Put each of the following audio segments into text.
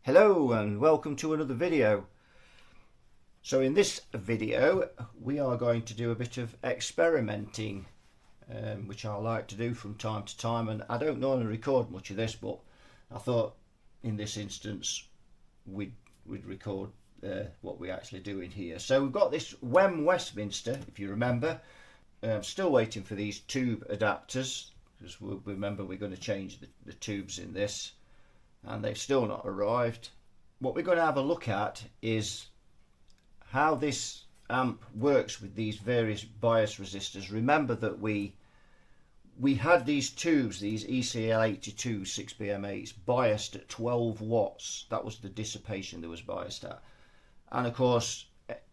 Hello and welcome to another video. So in this video we are going to do a bit of experimenting, which I like to do from time to time, and I don't normally record much of this, but I thought in this instance we'd record what we actually do in here. So we've got this Wem Westminster, if you remember. Still waiting for these tube adapters, because remember we're going to change the tubes in this, and they've still not arrived. What we're going to have a look at is how this amp works with these various bias resistors. Remember that we had these tubes, these ECL82 6BM8s, biased at 12 watts. That was the dissipation that was biased at. And of course,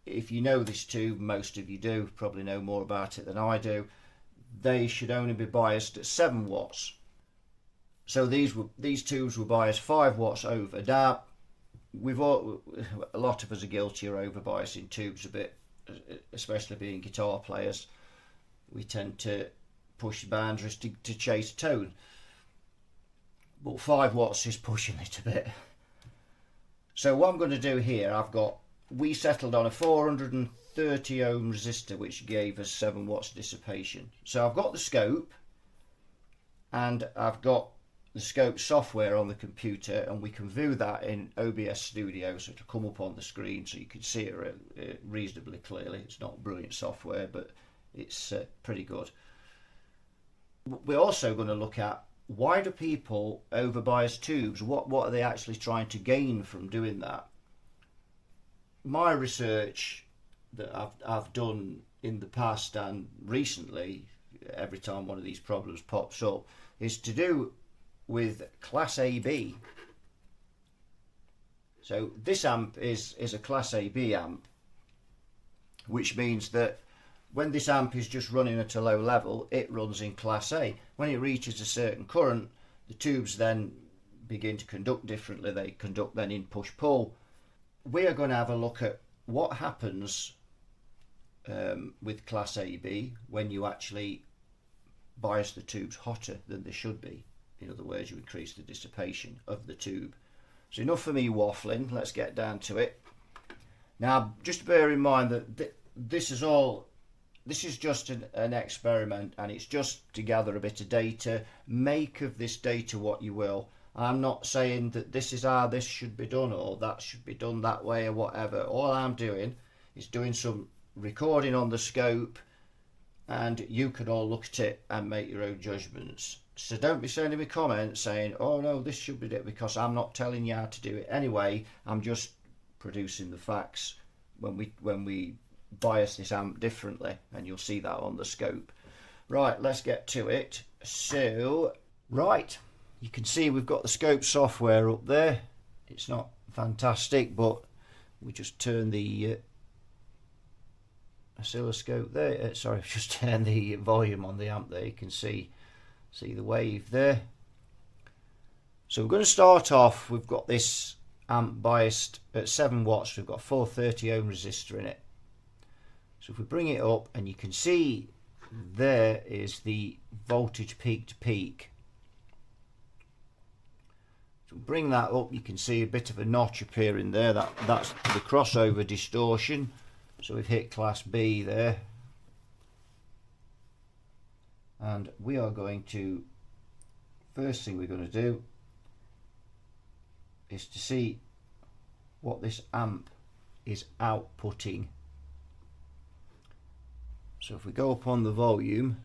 if you know this tube, most of you do, probably know more about it than I do, they should only be biased at 7 watts. So these tubes were biased 5 watts over. Now, a lot of us are guilty of over biasing tubes a bit, especially being guitar players. We tend to push the boundaries to chase tone, but 5 watts is pushing it a bit. So what I'm going to do here, we settled on a 430 ohm resistor which gave us 7 watts dissipation. So I've got the scope and I've got the scope software on the computer, and we can view that in OBS Studio, so to come up on the screen so you can see it reasonably clearly. It's not brilliant software, but it's pretty good. We're also going to look at, why do people overbias tubes? What are they actually trying to gain from doing that? My research that I've done in the past and recently, every time one of these problems pops up, is to do with Class AB. So this amp is a Class AB amp, which means that when this amp is just running at a low level, it runs in Class A. When it reaches a certain current, the tubes then begin to conduct differently. They conduct then in push-pull. We are going to have a look at what happens with Class AB when you actually bias the tubes hotter than they should be. In other words, you increase the dissipation of the tube. So enough for me waffling, let's get down to it. Now, just bear in mind that this is just an experiment, and it's just to gather a bit of data. Make of this data what you will. I'm not saying that this is how this should be done or that should be done that way or whatever. All I'm doing is doing some recording on the scope, and you can all look at it and make your own judgments. So don't be sending me comments saying, oh no, this should be it, because I'm not telling you how to do it anyway. I'm just producing the facts when we bias this amp differently, and you'll see that on the scope. Right, let's get to it. So, right, you can see we've got the scope software up there. It's not fantastic, but we just turn the oscilloscope there. Sorry, just turn the volume on the amp there. You can see the wave there. So we're going to start off. We've got this amp biased at 7 watts. We've got a 430 ohm resistor in it. So if we bring it up, and you can see there is the voltage peak to peak. So bring that up, you can see a bit of a notch appearing there. That's the crossover distortion. So we've hit Class B there. And we are going to, first thing we're going to do is to see what this amp is outputting. So if we go up on the volume,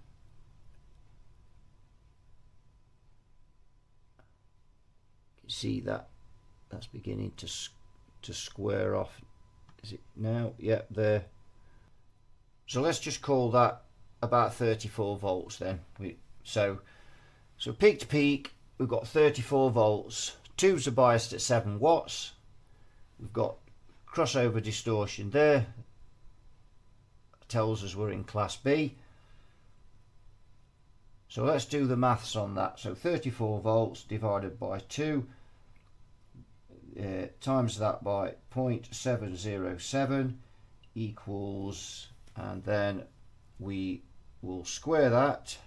you can see that's beginning to square off. Is it now? Yep, there. So let's just call that about 34 volts then. So peak to peak, we've got 34 volts. Tubes are biased at 7 watts. We've got crossover distortion there. Tells us we're in Class B. So let's do the maths on that. So 34 volts divided by 2 times that by 0.707 equals, and then we will square that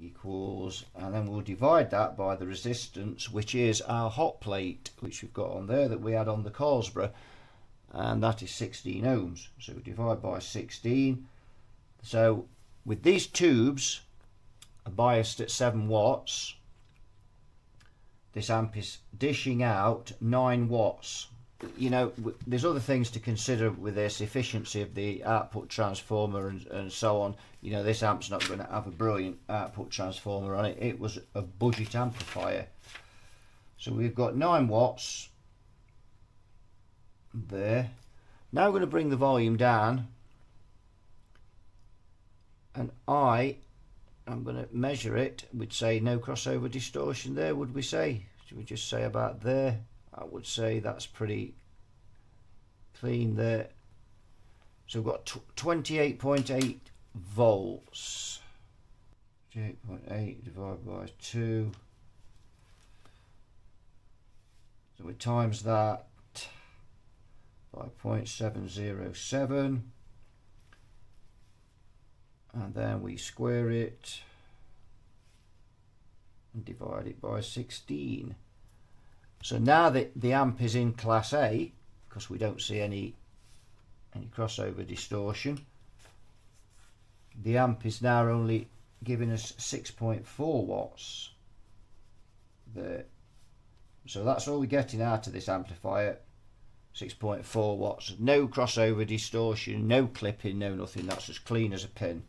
equals, and then we'll divide that by the resistance, which is our hot plate, which we've got on there that we had on the Carlsborough, and that is 16 ohms. So divide by 16. So with these tubes are biased at 7 watts, this amp is dishing out 9 watts. You know, there's other things to consider with this, efficiency of the output transformer and so on. You know, this amp's not going to have a brilliant output transformer on it. It was a budget amplifier. So we've got 9 watts there. Now we're going to bring the volume down, and I'm going to measure it. We'd say no crossover distortion there, would we say? Should we just say about there? I would say that's pretty clean there. So we've got 28.8 volts. 28.8 divided by 2. So we times that by 0.707. And then we square it and divide it by 16. So now that the amp is in class A, because we don't see any crossover distortion, the amp is now only giving us 6.4 watts there. So that's all we're getting out of this amplifier, 6.4 watts. No crossover distortion, no clipping, no nothing. That's as clean as a pin.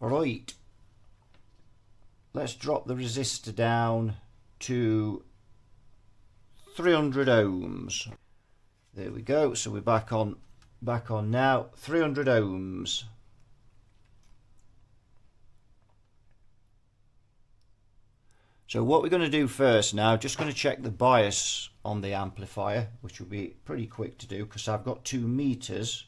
Alright, let's drop the resistor down to 300 ohms. There we go. So we're back on now. 300 ohms. So what we're going to do first now, just going to check the bias on the amplifier, which will be pretty quick to do because I've got 2 meters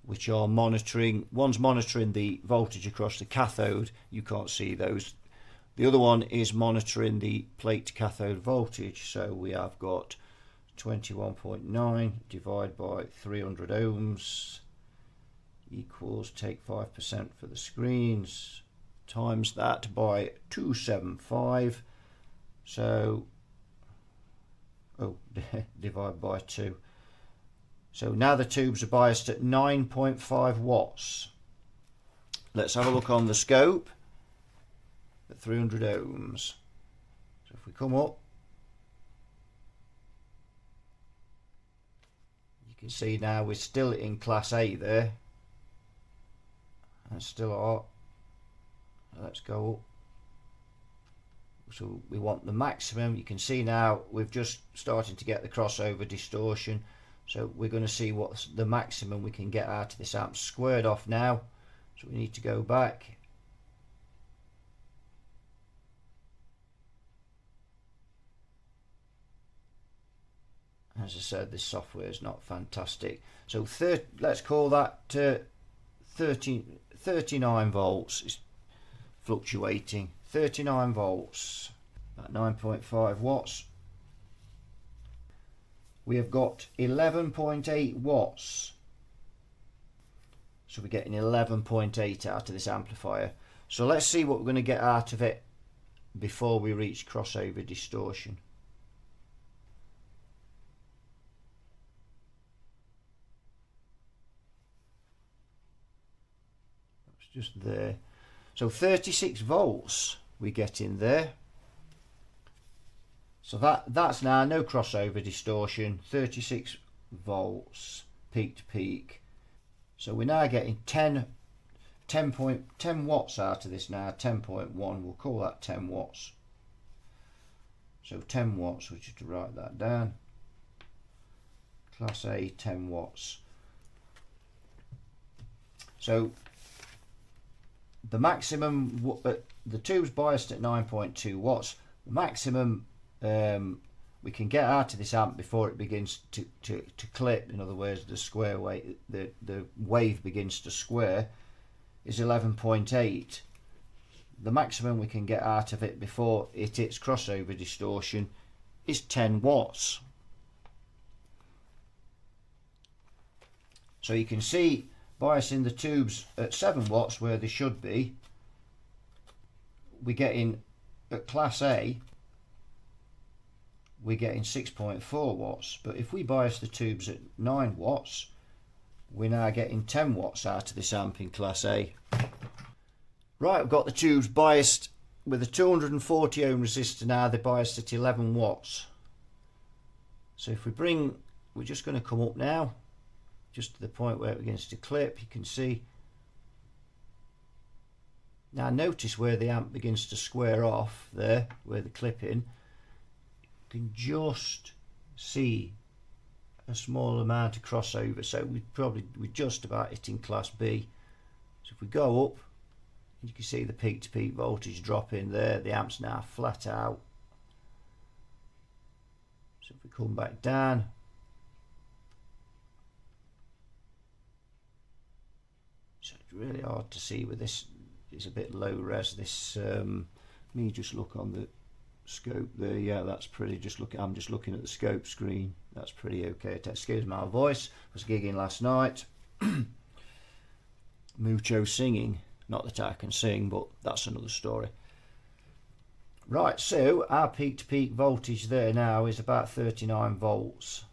which are monitoring. One's monitoring the voltage across the cathode. You can't see those. The other one is monitoring the plate cathode voltage. So we have got 21.9 divided by 300 ohms equals, take 5% for the screens, times that by 275. So, divide by 2. So now the tubes are biased at 9.5 watts. Let's have a look on the scope at 300 ohms. So if we come up, you can see now we're still in class A there, and still are. Let's go up. So we want the maximum. You can see now we've just starting to get the crossover distortion. So we're going to see what's the maximum we can get out of this amp. Squared off now, so we need to go back. As I said, this software is not fantastic. So let's call that 39 volts. It's fluctuating. 39 volts at 9.5 watts. We have got 11.8 watts. So we're getting 11.8 out of this amplifier. So let's see what we're going to get out of it before we reach crossover distortion. That's just there. So 36 volts we get in there. So that's now no crossover distortion, 36 volts peak to peak. So we're now getting 10 watts out of this now, 10.1, we'll call that 10 watts. So 10 watts, which is to write that down. Class A, 10 watts. So the maximum, the tube's biased at 9.2 watts. The maximum we can get out of this amp before it begins to clip, in other words the square wave, the wave begins to square, is 11.8. The maximum we can get out of it before it hits crossover distortion is 10 watts. So you can see biasing the tubes at 7 watts where they should be, we're getting at class A, we're getting 6.4 watts, but if we bias the tubes at 9 watts, we're now getting 10 watts out of this amp in class A. Right, I've got the tubes biased with a 240 ohm resistor now. They're biased at 11 watts. So if we're just going to come up now, just to the point where it begins to clip. You can see. Now notice where the amp begins to square off there, where the clip-in. You can just see a small amount of crossover, so we're just about hitting class B. So if we go up, you can see the peak to peak voltage drop in there. The amp's now flat out. So if we come back down, so it's really hard to see with this. It's a bit low res. This me just look on the scope there. Yeah, that's pretty. I'm just looking at the scope screen. That's pretty okay. Excuse my voice. I was gigging last night. Mucho singing. Not that I can sing, but that's another story. Right, so our peak to peak voltage there now is about 39 volts,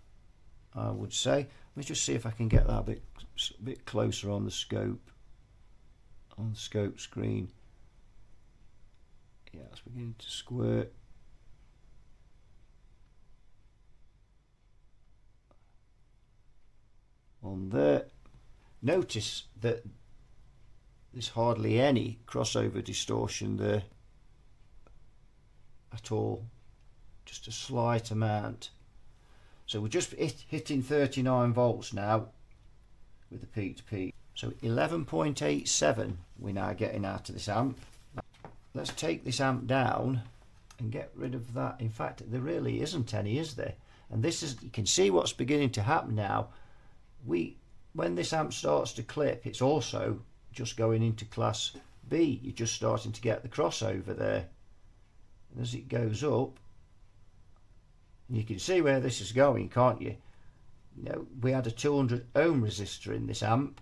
I would say. Let me just see if I can get that a bit closer on the scope. On the scope screen. Yeah, it's beginning to square. On there. Notice that there's hardly any crossover distortion there at all, just a slight amount. So we're just hitting 39 volts now with the peak to peak. So 11.87 we're now getting out of this amp. Let's take this amp down and get rid of that. In fact, there really isn't any, is there? And this is, you can see what's beginning to happen now. When this amp starts to clip, it's also just going into class B. You're just starting to get the crossover there. And as it goes up, you can see where this is going, can't you? You know, we had a 200 ohm resistor in this amp.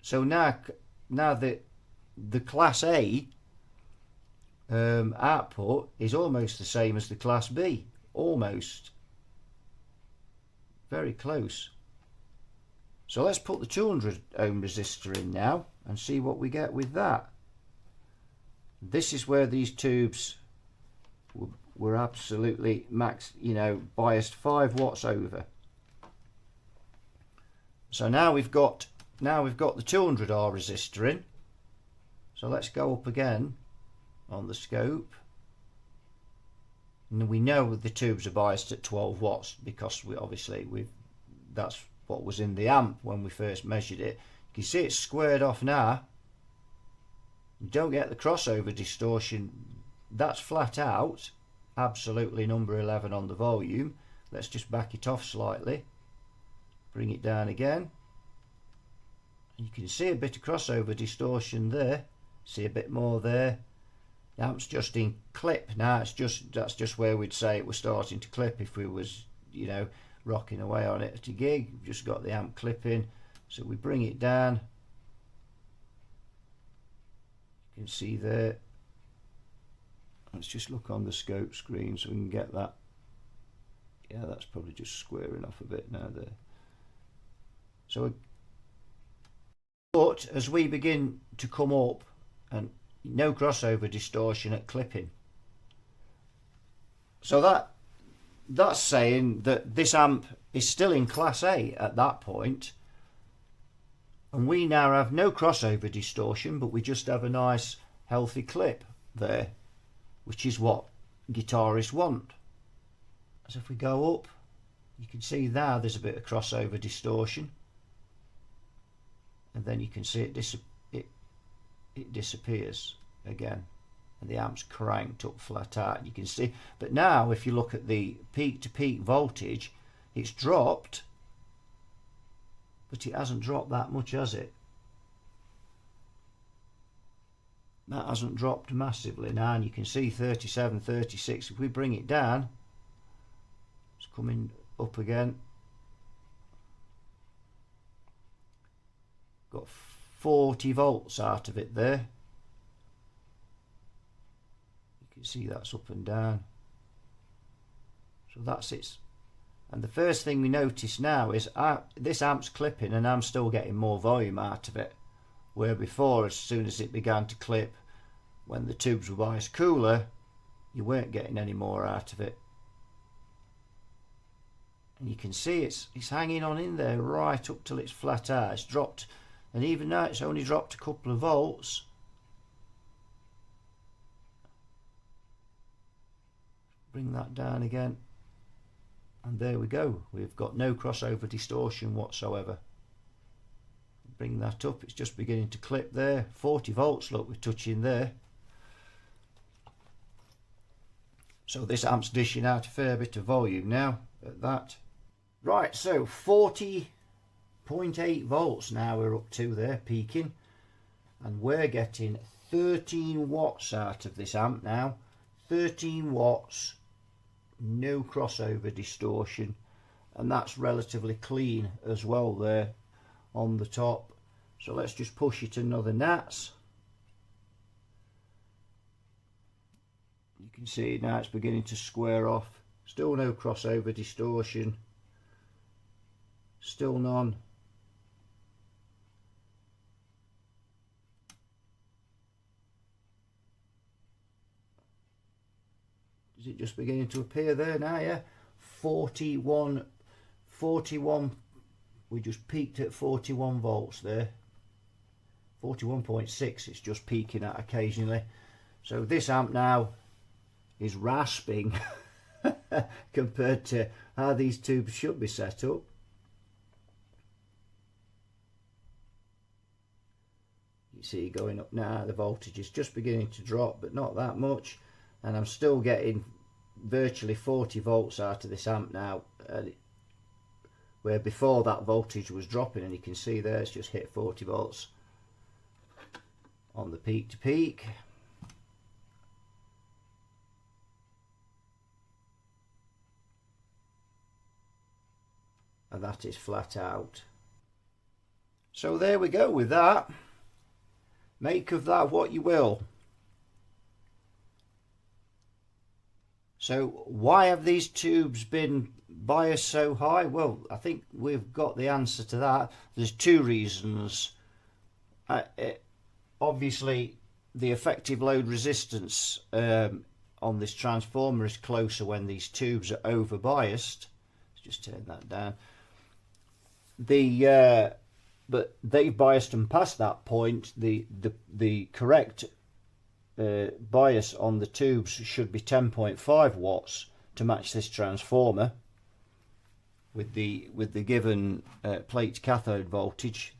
So now the class A output is almost the same as the class B. Almost. Very close. So let's put the 200 ohm resistor in now and see what we get with that. This is where these tubes were absolutely max, biased 5 watts over. So now we've got the 200R resistor in. So let's go up again on the scope. And we know the tubes are biased at 12 watts because that's what was in the amp when we first measured it. You can see it's squared off now. You don't get the crossover distortion. That's flat out. Absolutely number 11 on the volume. Let's just back it off slightly. Bring it down again. You can see a bit of crossover distortion there. See a bit more there. The amp's just in clip now. That's just where we'd say it was starting to clip if we was, rocking away on it at a gig. We've just got the amp clipping. So we bring it down. You can see there. Let's just look on the scope screen so we can get that. Yeah, that's probably just squaring off a bit now there. So, but as we begin to come up, and no crossover distortion at clipping. So that's saying that this amp is still in class A at that point, and we now have no crossover distortion, but we just have a nice healthy clip there, which is what guitarists want. So if we go up, you can see now there's a bit of crossover distortion, and then you can see it disappears again, and the amp's cranked up flat out. You can see, but now if you look at the peak to peak voltage, it's dropped, but it hasn't dropped that much, has it? That hasn't dropped massively now, and you can see 37, 36. If we bring it down, it's coming up again. Got 40 volts out of it there. You can see that's up and down. So that's it. And the first thing we notice now is this amp's clipping and I'm still getting more volume out of it. Where before, as soon as it began to clip, when the tubes were biased cooler, you weren't getting any more out of it. And you can see it's hanging on in there right up till it's flat out. It's dropped, and even now it's only dropped a couple of volts. Bring that down again. And there we go. We've got no crossover distortion whatsoever. Bring that up. It's just beginning to clip there. 40 volts, look, we're touching there. So this amp's dishing out a fair bit of volume now at that. Right, so 40.8 volts now we're up to there, peaking. And we're getting 13 watts out of this amp now. 13 watts. No crossover distortion, and that's relatively clean as well there on the top. So let's just push it another nats. You can see now it's beginning to square off. Still no crossover distortion, still none. Is it just beginning to appear there now? Yeah, 41, we just peaked at 41 volts there. 41.6 it's just peaking at occasionally. So this amp now is rasping compared to how these tubes should be set up. You see going up now, the voltage is just beginning to drop, but not that much. And I'm still getting virtually 40 volts out of this amp now, where before that voltage was dropping, and you can see there it's just hit 40 volts on the peak to peak. And that is flat out. So there we go with that. Make of that what you will. So why have these tubes been biased so high? Well, I think we've got the answer to that. There's two reasons. Obviously, the effective load resistance on this transformer is closer when these tubes are over biased. Let's just turn that down. But they've biased them past that point. The correct bias on the tubes should be 10.5 watts to match this transformer with the given plate cathode voltage.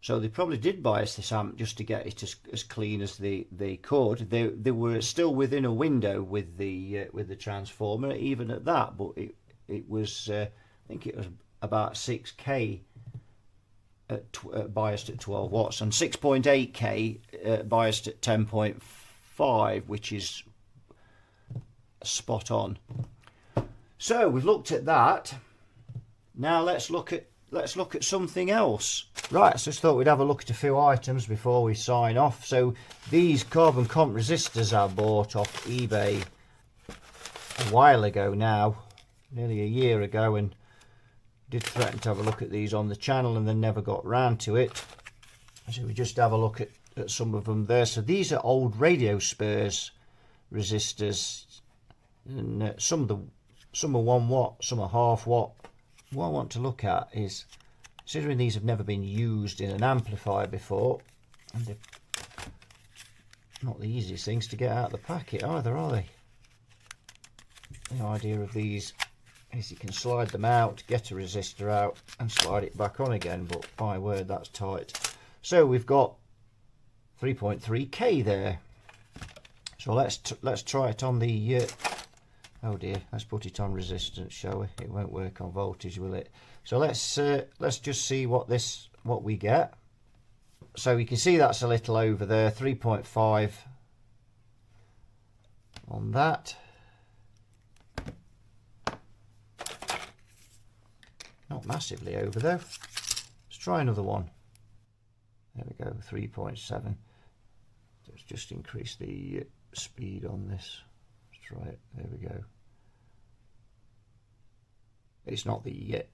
So they probably did bias this amp just to get it as clean as they could. They were still within a window with the transformer even at that, but it was I think it was about 6k biased at 12 watts and 6.8k biased at 10.5, which is spot on. So we've looked at that. Now let's look at something else. Right, I just thought we'd have a look at a few items before we sign off. So these carbon comp resistors I bought off eBay a while ago now, nearly a year ago, and did threaten to have a look at these on the channel and then never got round to it. So we just have a look at some of them there. So these are old radio spurs resistors, and some are 1 watt, some are half watt. What I want to look at is, considering these have never been used in an amplifier before, and they're not the easiest things to get out of the packet either, are they? The idea of these is you can slide them out, get a resistor out and slide it back on again, but my word, that's tight. So we've got 3.3k there. So let's try it on the oh dear, let's put it on resistance, shall we? It won't work on voltage, will it? So let's just see what we get. So you can see that's a little over there, 3.5 on that. Not massively over though. Let's try another one. There we go, 3.7. Let's just increase the speed on this. Let's try it. There we go. It's not the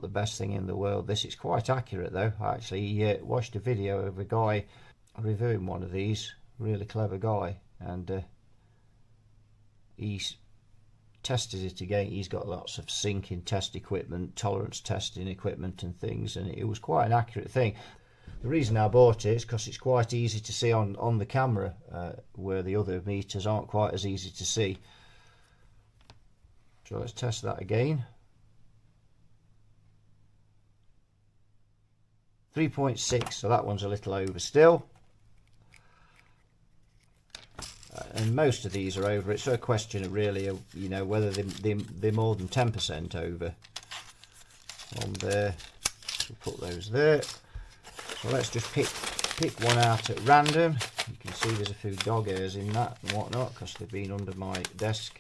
best thing in the world. This is quite accurate though. I actually watched a video of a guy reviewing one of these, really clever guy, and he's tested it again. He's got lots of sinking test equipment, tolerance testing equipment and things, and it was quite an accurate thing. The reason I bought it is because it's quite easy to see on the camera, where the other meters aren't quite as easy to see. So let's test that again. 3.6, so that one's a little over still. And most of these are over. It's a question of really, you know, whether they're more than 10% over on there. We'll put those there. So let's just pick one out at random. You can see there's a few dog hairs in that and whatnot because they've been under my desk.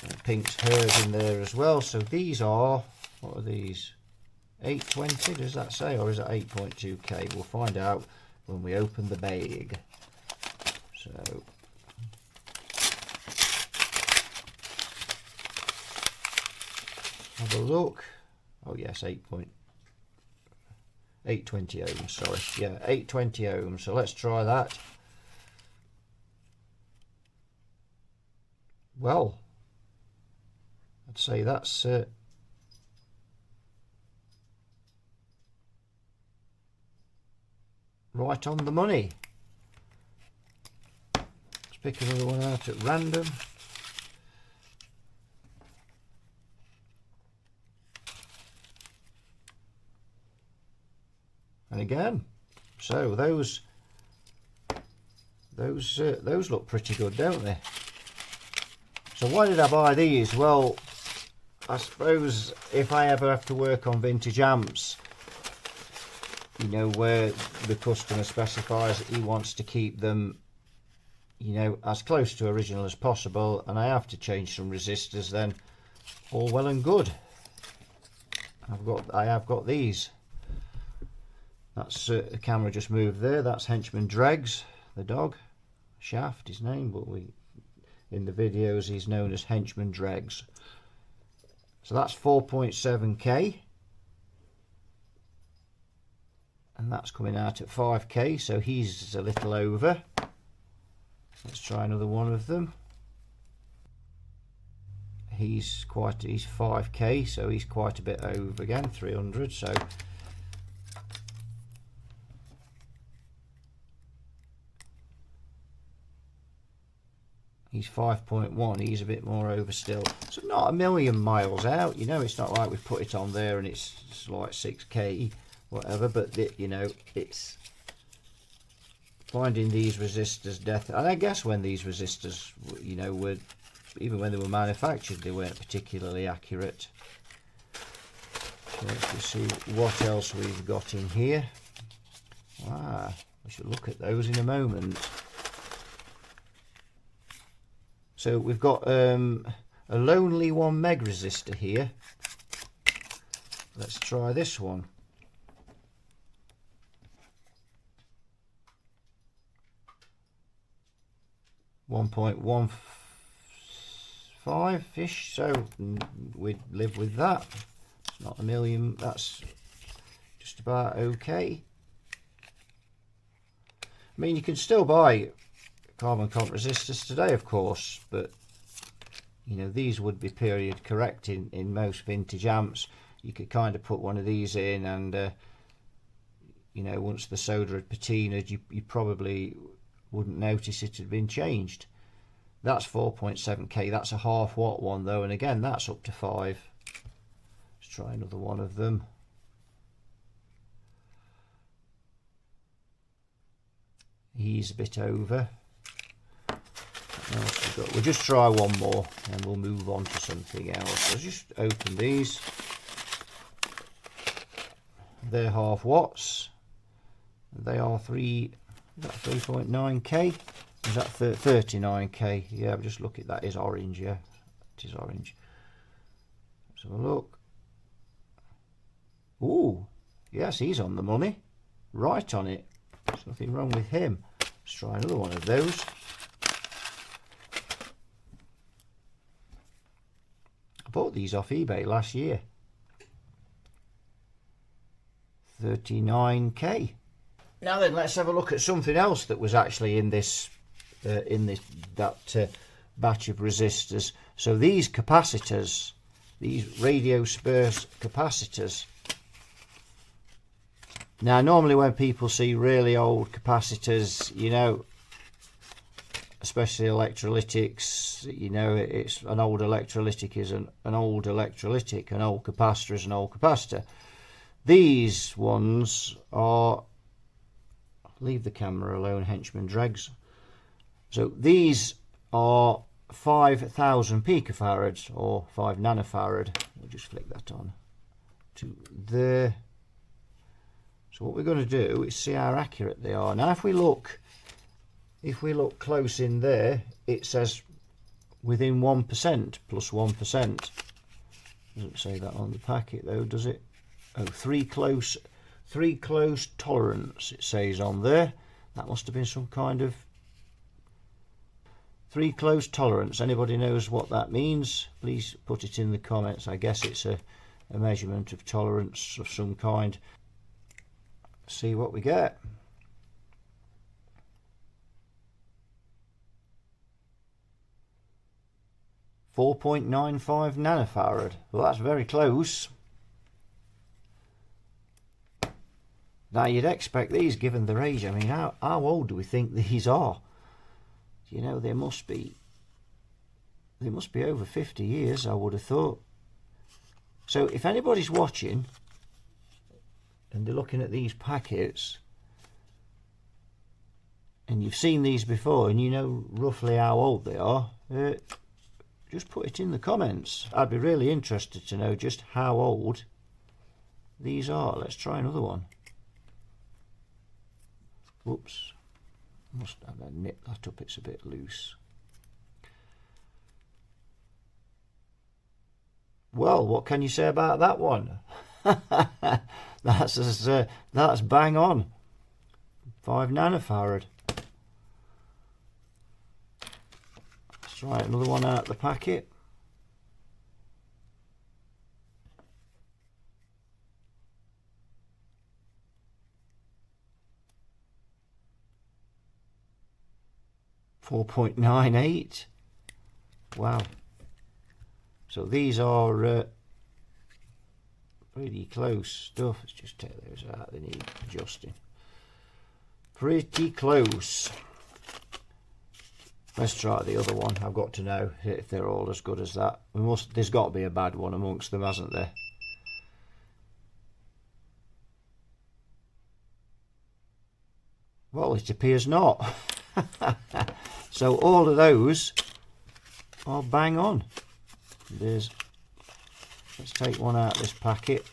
And Pink's hairs in there as well. So these are, what are these? 820, does that say, or is it 8.2k? We'll find out when we open the bag. So have a look. Oh yes, 820 ohms, sorry. Yeah, 820 ohms. So let's try that. Well, I'd say that's right on the money. Let's pick another one out at random. And again, so those look pretty good, don't they? So why did I buy these? Well, I suppose if I ever have to work on vintage amps, you know, where the customer specifies he wants to keep them, you know, as close to original as possible, and I have to change some resistors, then all well and good. I have got these. That's the camera just moved there. That's Henchman Dregs, the dog. Shaft, his name, but in the videos he's known as Henchman Dregs. So that's 4.7k, and that's coming out at 5k, so he's a little over. Let's try another one of them. He's 5k, so he's quite a bit over again, 300. So he's 5.1, he's a bit more over still. So not a million miles out, you know, it's not like we put it on there and it's like 6k, whatever, but you know, it's finding these resistors death. And I guess when these resistors, you know, were, even when they were manufactured, they weren't particularly accurate. So let's just see what else we've got in here. We should look at those in a moment. So we've got a Lonely 1 meg resistor here. Let's try this one. 1.15-ish, so we'd live with that. It's not a million, that's just about okay. I mean, you can still buy carbon comp resistors today, of course, but you know, these would be period correct in most vintage amps. You could kind of put one of these in, and you know, once the solder had patinaed, you probably wouldn't notice it had been changed. That's 4.7k. That's a half watt one though, and again that's up to 5. Let's try another one of them. He's a bit over. What else we got? We'll just try one more and we'll move on to something else. Let's just open these. They're half watts. They are 3.9k. Is that 39k? Yeah, I'll just look at that. Is orange, yeah. It is orange. Let's have a look. Ooh, yes, he's on the money. Right on it. There's nothing wrong with him. Let's try another one of those. I bought these off eBay last year. 39k. Now then, let's have a look at something else that was actually in this batch of resistors. So these capacitors, these radio spurs capacitors. Now normally when people see really old capacitors, you know, especially electrolytics, you know, it's an old electrolytic is an old electrolytic, an old capacitor is an old capacitor. These ones are, leave the camera alone, henchman dregs. So these are 5,000 picofarads or 5 nanofarad. We'll just flick that on to there. So what we're going to do is see how accurate they are. Now if we look close in there, it says within 1%, plus 1%. Doesn't say that on the packet though, does it? Oh, three close tolerance, it says on there. That must have been some kind of 3 close tolerance. Anybody knows what that means? Please put it in the comments. I guess it's a measurement of tolerance of some kind. See what we get. .95 nanofarad. Well, that's very close. Now you'd expect these, given their age. I mean, how old do we think these are? You know, they must be over 50 years, I would have thought. So if anybody's watching and they're looking at these packets and you've seen these before and you know roughly how old they are, just put it in the comments. I'd be really interested to know just how old these are. Let's try another one. Whoops, must have nip that up, it's a bit loose. Well, what can you say about that one? That's bang on. 5 nanofarad. Let's try another one out of the packet. .98. Wow. So these are pretty close stuff. Let's just take those out, they need adjusting. Pretty close. Let's try the other one. I've got to know if they're all as good as that. There's got to be a bad one amongst them, hasn't there? Well, it appears not. So all of those are bang on. Let's take one out of this packet.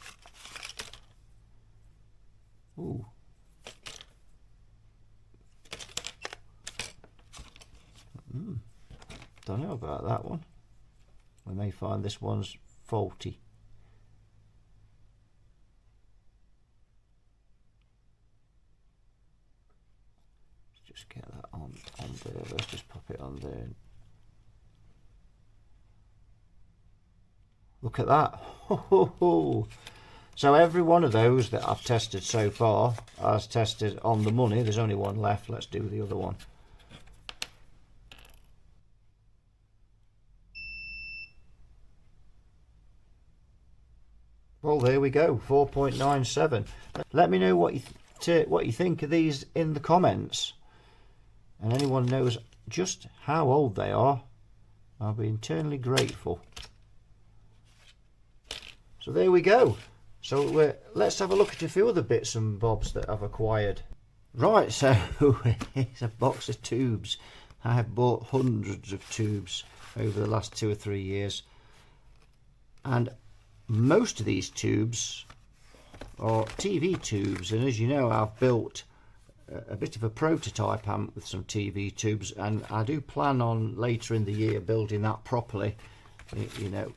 Ooh. Don't know about that one. We may find this one's faulty. Let's just get that on there. Let's just pop it on there. Look at that. So every one of those that I've tested so far has tested on the money. There's only one left. Let's do the other one. Well, there we go, 4.97. Let me know what you think of these in the comments. And anyone knows just how old they are, I'll be eternally grateful. So there we go. So let's have a look at a few other bits and bobs that I've acquired. Right, so it's a box of tubes. I have bought hundreds of tubes over the last 2 or 3 years. And most of these tubes are TV tubes, and as you know, I've built a bit of a prototype amp with some TV tubes, and I do plan on later in the year building that properly you know,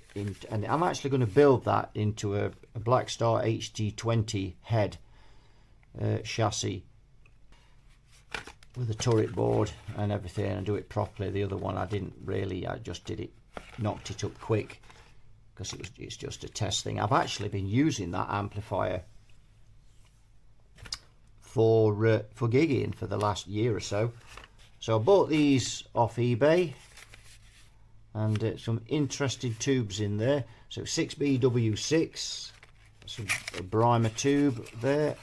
and I'm actually going to build that into a Black Star HT20 head chassis with a turret board and everything, and do it properly. The other one I didn't really, I just did it, knocked it up quick because it's just a test thing. I've actually been using that amplifier for gigging for the last year or so. So I bought these off eBay, and some interesting tubes in there. So 6BW6, some a Brimer tube there.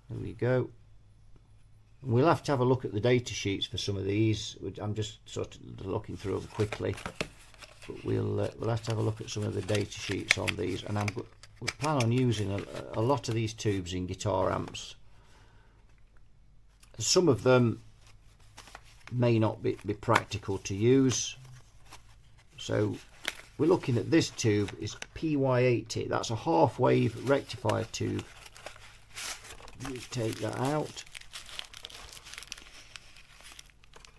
There we go. We'll have to have a look at the data sheets for some of these. I'm just sort of looking through them quickly, but we'll have to have a look at some of the data sheets on these. And we plan on using a lot of these tubes in guitar amps. Some of them may not be practical to use, so we're looking at this tube is PY80. That's a half wave rectifier tube. Take that out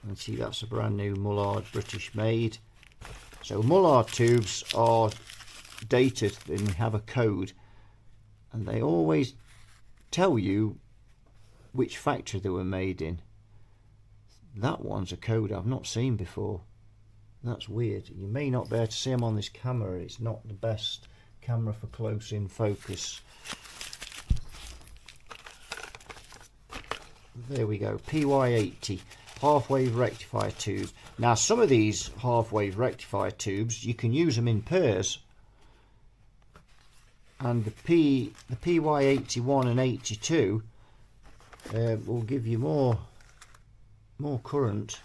and see that's a brand new Mullard, British made. So Mullard tubes are dated and have a code, and they always tell you which factory they were made in. That one's a code I've not seen before. That's weird. You may not be able to see them on this camera. It's not the best camera for close in focus. There we go. PY80 half wave rectifier tube. Now some of these half wave rectifier tubes, you can use them in pairs, and the PY81 and 82 will give you more current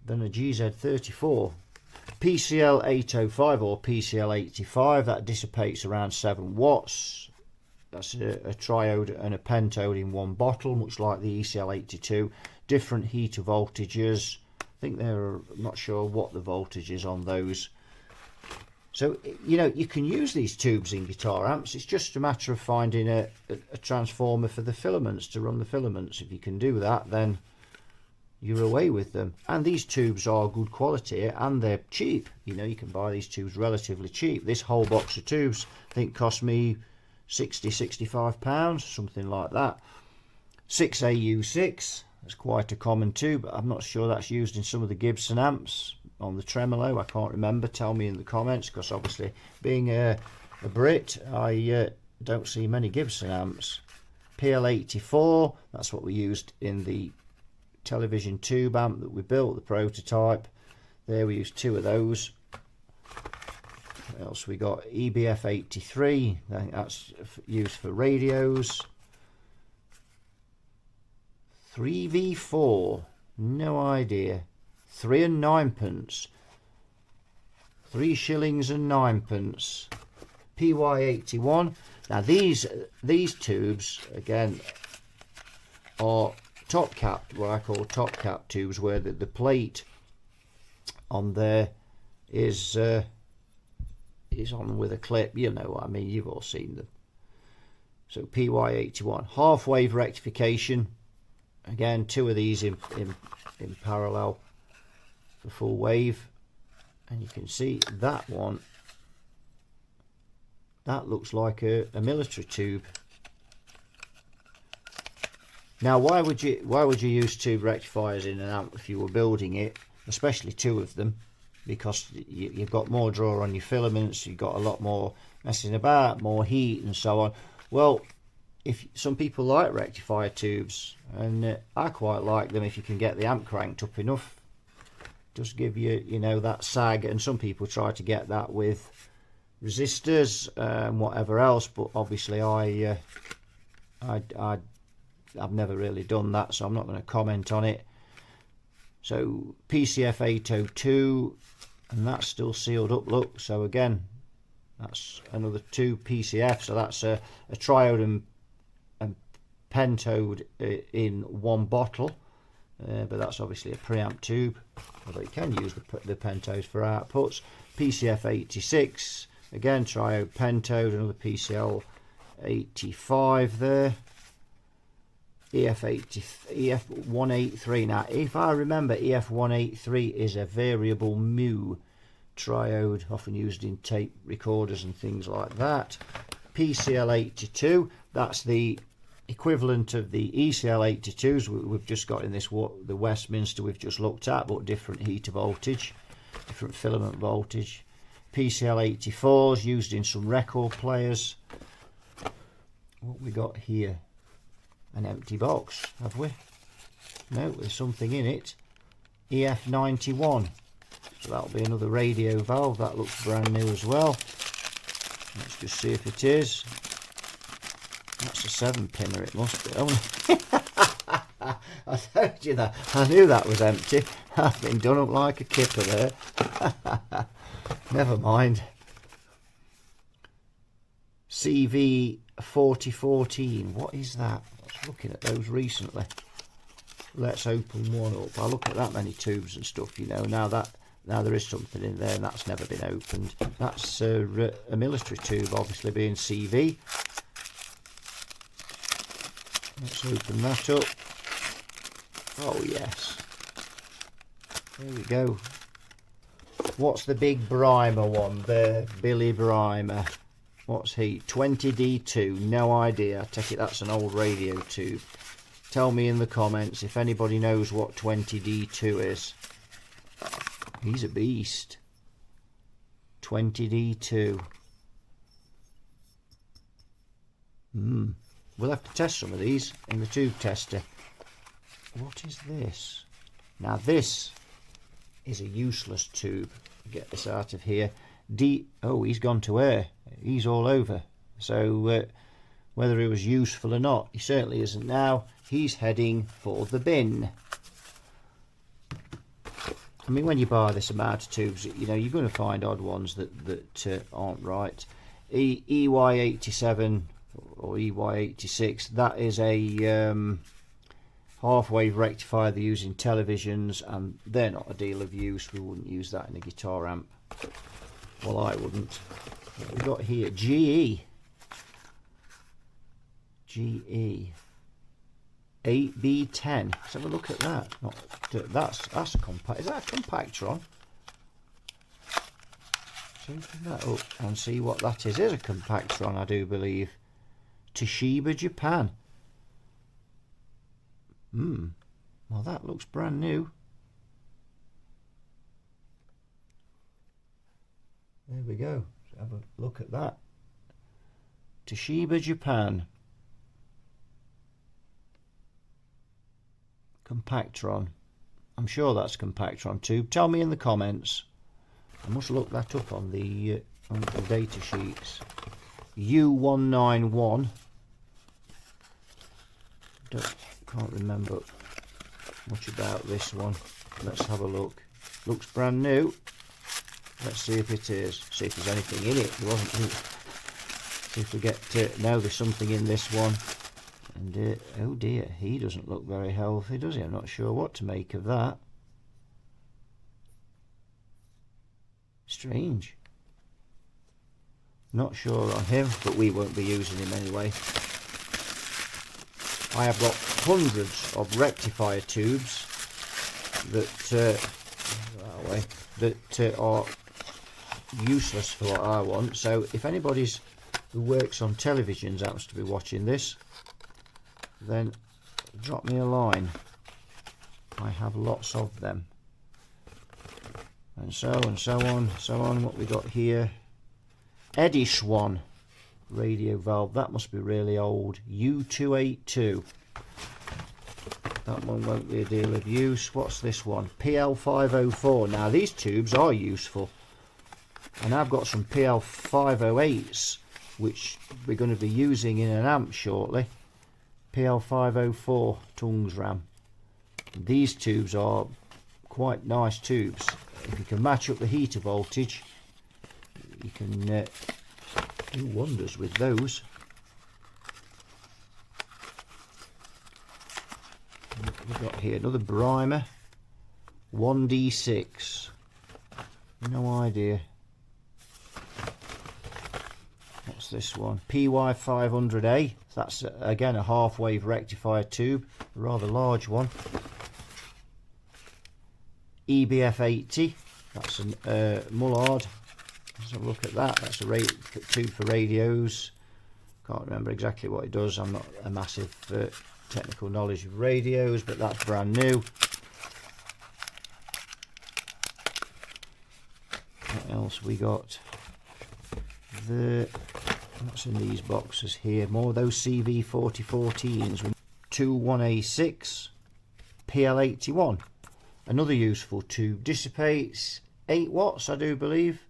than a GZ34. PCL 805 or PCL 85, that dissipates around 7 watts. That's a triode and a pentode in one bottle, much like the ECL 82. Different heater voltages. I think I'm not sure what the voltage is on those. So, you know, you can use these tubes in guitar amps. It's just a matter of finding a transformer for the filaments, to run the filaments. If you can do that, then you're away with them. And these tubes are good quality and they're cheap. You know, you can buy these tubes relatively cheap. This whole box of tubes, I think, cost me £60–65, something like that. 6AU6, that's quite a common tube. I'm not sure that's used in some of the Gibson amps on the tremolo. I can't remember. Tell me in the comments, because obviously being a Brit, I don't see many Gibson amps. PL84, that's what we used in the television tube amp that we built, the prototype. There we used 2 of those. What else we got? EBF83, I think that's used for radios. 3V4, no idea. 3 and 9p. 3 shillings and 9p. PY81. Now these tubes again are top cap, what I call top cap tubes, where the plate on there is on with a clip. You know what I mean, you've all seen them. So PY81 half wave rectification, again 2 of these in parallel for full wave, and you can see that one, that looks like a military tube. Now why would you use tube rectifiers in an amp if you were building it, especially 2 of them? Because you've got more draw on your filaments, you've got a lot more messing about, more heat and so on. Well, if some people like rectifier tubes, and I quite like them if you can get the amp cranked up enough, just give you, you know, that sag. And some people try to get that with resistors and whatever else, but obviously I've never really done that, so I'm not going to comment on it. So PCF 802, and that's still sealed up, look. So again, that's another 2 PCF. So that's a triode and pentode in one bottle, but that's obviously a preamp tube, although you can use the pentodes for outputs. PCF 86, again triode pentode, another PCL 85 there. EF183. Now, if I remember, EF183 is a variable mu triode, often used in tape recorders and things like that. PCL82, that's the equivalent of the ECL82s we've just got in this, the Westminster we've just looked at, but different heater voltage, different filament voltage. PCL84s used in some record players. What we got here? An empty box, have we? No, there's something in it. EF91, so that'll be another radio valve. That looks brand new as well. Let's just see if it is. That's a 7-pinner, it must be. Oh, I told you that. I knew that was empty. I've been done up like a kipper there. Never mind. CV4014. What is that? I was looking at those recently. Let's open one up. I look at that many tubes and stuff, you know. Now there is something in there, and that's never been opened. That's a military tube, obviously being CV. Let's open that up. Oh yes. There we go. What's the big Brymer one there? Billy Brymer. What's he? 20D2. No idea. I take it that's an old radio tube. Tell me in the comments if anybody knows what 20D2 is. He's a beast. 20D2. We'll have to test some of these in the tube tester. What is this? Now this is a useless tube. Get this out of here. Oh, he's gone to air. He's all over. So whether it was useful or not, he certainly isn't now. He's heading for the bin. I mean, when you buy this amount of tubes, you know, you're going to find odd ones that aren't right. EY87 or EY86, that is a half-wave rectifier they're using televisions, and they're not a deal of use. We wouldn't use that in a guitar amp. Well, I wouldn't. What we got here? GE 8B10. Let's have a look at that. That's a compact. Is that a compactron? So open that up and see what that is. It is a compactron, I do believe. Toshiba, Japan. Well, that looks brand new. There we go. Let's have a look at that. Toshiba, Japan. Compactron. I'm sure that's compactron tube. Tell me in the comments. I must look that up on the data sheets. U191. Can't remember much about this one. Let's have a look. Looks brand new. Let's see if it is. See if there's anything in it. There wasn't. See if we get to. No, there's something in this one. And oh dear, he doesn't look very healthy, does he? I'm not sure what to make of that. Strange. Not sure on him, but we won't be using him anyway. I have got hundreds of rectifier tubes that are useless for what I want. So if anybody's who works on televisions happens to be watching this, then drop me a line. I have lots of them. And so on, so on. What we got here? Ediswan radio valve. That must be really old. U282. That one won't be a deal of use. What's this one? PL504. Now these tubes are useful. And I've got some PL508s which we're going to be using in an amp shortly. PL504 tongs ram. These tubes are quite nice tubes. If you can match up the heater voltage, you can do wonders with those. We've got here another Brymer 1D6. No idea. What's this one? PY500A. That's again a half wave rectifier tube, a rather large one. EBF 80, that's a Mullard. Let's have a look at that. That's a tube for radios. Can't remember exactly what it does. I'm not a massive technical knowledge of radios, but that's brand new. What else we got? What's in these boxes here? More of those CV4014s. 21A6 PL81. Another useful tube. Dissipates 8 watts, I do believe.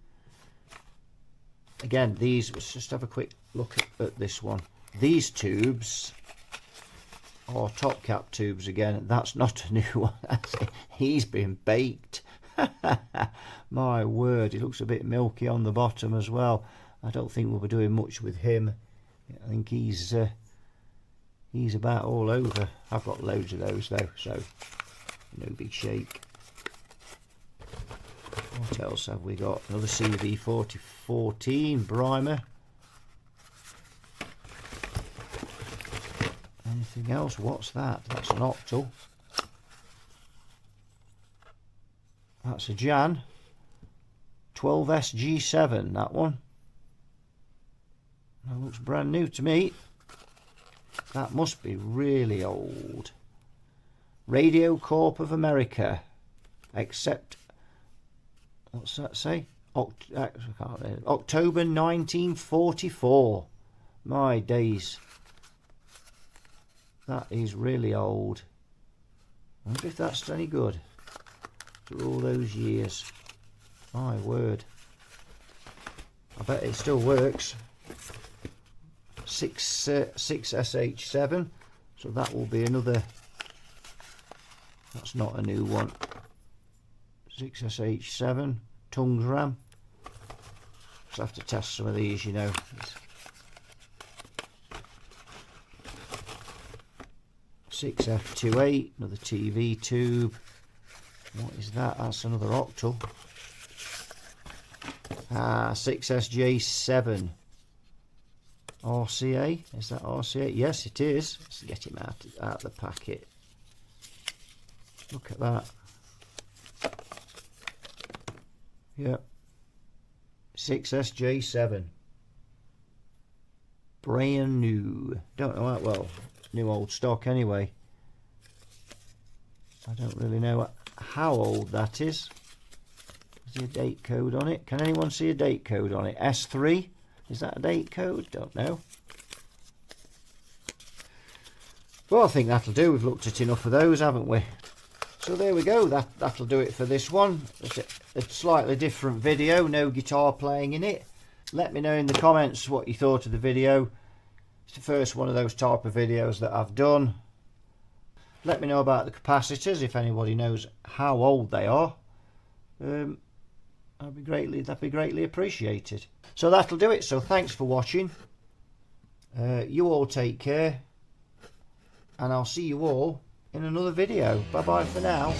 Again, these, let's just have a quick look at this one. These tubes are top cap tubes again. That's not a new one. He's been baked. My word, he looks a bit milky on the bottom as well. I don't think we'll be doing much with him. I think he's about all over. I've got loads of those though, so no big shake. What else have we got? Another CV4014 primer. Anything else? What's that? That's an octal. That's a Jan 12SG7, that one. That looks brand new to me. That must be really old. Radio Corp of America. Except, what's that say? October 1944. My days. That is really old. I wonder if that's any good. After all those years. My word. I bet it still works. 6SH7. So that will be another. That's not a new one. 6SH7. Tongs RAM. Just have to test some of these, you know. 6F28. Another TV tube. What is that? That's another octal. 6SJ7. RCA. Is that RCA? Yes, it is. Let's get him out of the packet. Look at that. Yep. 6SJ7. Brand new. Don't know how well. New old stock anyway. I don't really know how old that is. Is there a date code on it? Can anyone see a date code on it? S3? Is that a date code? Don't know. Well, I think that'll do. We've looked at enough of those, haven't we? So there we go. That'll do it for this one. It's a slightly different video. No guitar playing in it. Let me know in the comments what you thought of the video. It's the first one of those type of videos that I've done. Let me know about the capacitors if anybody knows how old they are. That'd be greatly appreciated. So that'll do it. So thanks for watching. You all take care, and I'll see you all in another video. Bye bye for now.